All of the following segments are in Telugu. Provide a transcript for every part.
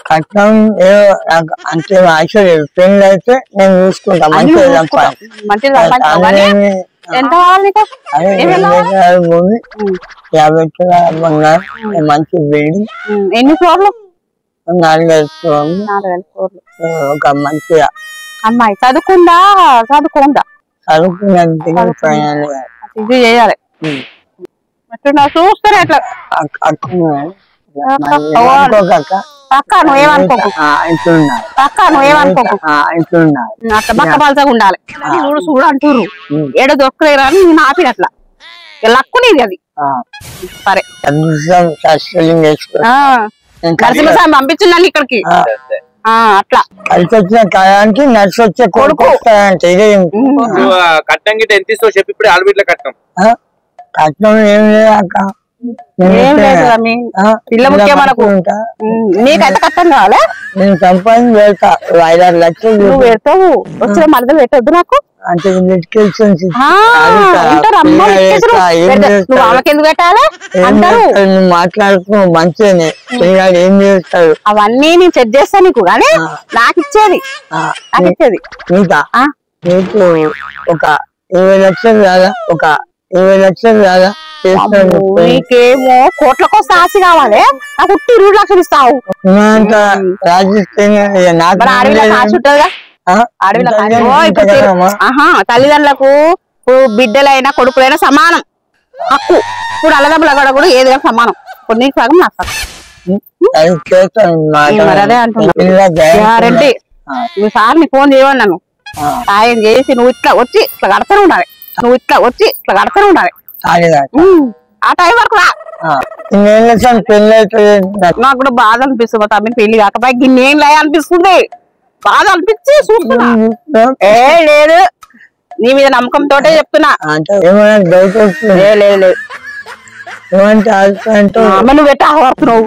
కట్నం అంటే యాక్చువల్లీ పెళ్ళి అయితే నేను చూసుకుంటా మంచిగా భూమి 50 ఎకరాల బంగారం మంచి బిల్డింగ్ ఎన్ని ఫ్లోర్లు 4 ఫ్లోర్లు ఒక మంచిగా అమ్మాయి చదువుకుందా చదువుకున్నది ఇది చేయాలి చూస్తానే అట్లా పక్క నువ్వేమనుకోకు అట్లా పక్క పలసగా ఉండాలి చూడు అంటుర్రు ఏడో దొక్కలేరు అని నేను ఆపిన అట్లా లక్కు నీది అది సరే నరసింహస్వామి పంపించిందండి ఇక్కడికి అట్లా కలిసి వచ్చిన కాయానికి నడిచి వచ్చే కొడుకు కట్నం గిట్ట ఎంత ఇస్తావు చెప్పి ఇప్పుడు ఆల్బిట్ల కట్నం కట్నం ఏం లేక పిల్ల ముఖ్యం మనకు నీకైతే కష్టం కావాలి నేను సంపాదించి పెడతా 5-6 లక్షలు నువ్వు పెడతావు వచ్చిన మరదలు పెట్టద్దు నాకు అంటే ఎందుకు పెట్టాలి అంటారు మాట్లాడుతూ మంచిగానే పిల్లగాడు ఏం చేస్తాడు అవన్నీ నేను సెట్ చేస్తా నీకు కానీ నాకు ఇచ్చేది నీకా నీకు ఒక 20 లక్షలు కాదా ఒక 20 లక్షలు కాదా నీకేమో కోట్ల కోసం ఆశ కావాలి నాకు 20 లక్షలు ఇస్తావు తల్లిదండ్రులకు బిడ్డలైనా కొడుకులైనా సమానం హక్కు ఇప్పుడు అల్లదమ్ముల కూడా ఏదైనా సమానం ఇప్పుడు నీకు సగం నాకు అదే అంటున్నారెడ్డి నువ్వు సార్ నీ ఫోన్ చేయమన్నాను సాయం చేసి నువ్వు ఇట్లా వచ్చి ఇట్లా కడతానే ఉండాలి ఆ టైం వరకు నాకు కూడా బాధ అనిపిస్తుంది మా తమ్మిని పెళ్లి కాకపోయి గిన్నేం లయ అనిపిస్తుంది బాధ అనిపించి చూస్తున్నా లేదు నీ మీద నమ్మకంతో చెప్తున్నా లేదు నువ్వు పెట్ట ఆహ్వాడుతున్నావు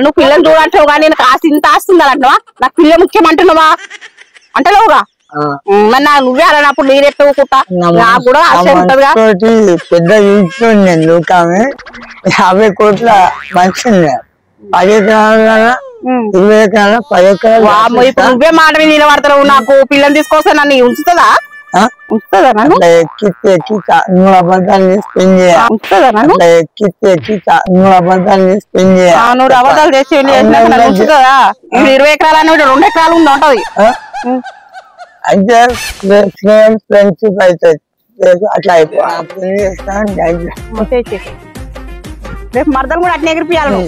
నువ్వు పిల్లలు చూడంటావు కానీ నేను కాస్త ఇంత ఆస్తుంది అంటున్నావా నాకు పిల్ల ముఖ్యం అంటున్నావా అంటలేవుగా మరి నాకు నువ్వే అన్నప్పుడు నేనెట్టు ఊకుంటా నాకు కూడా ఆశ ఉంటదిగా పెద్ద నేను 50 కోట్ల మంచి 10 ఎకరాల 20 ఎకరాల 10 ఎకరాలు ఇప్పుడు నువ్వే మాట మీద నిలబడతావు నాకు పిల్లలు తీసుకొస్తే నన్ను ఉంచుతుందా ఎక్కి నువ్వు అబద్ధాలు స్పెండ్ నువ్వు అబద్ధాలు చేసి ఉంచుతుందా 20 ఎకరాలు 2 ఎకరాలు ఉంటది అయితే ఫ్రెండ్షిప్ అయితే అట్లా అయిపోయి రేపు మరదలు కూడా అట్నే ఎగిరిపియాలి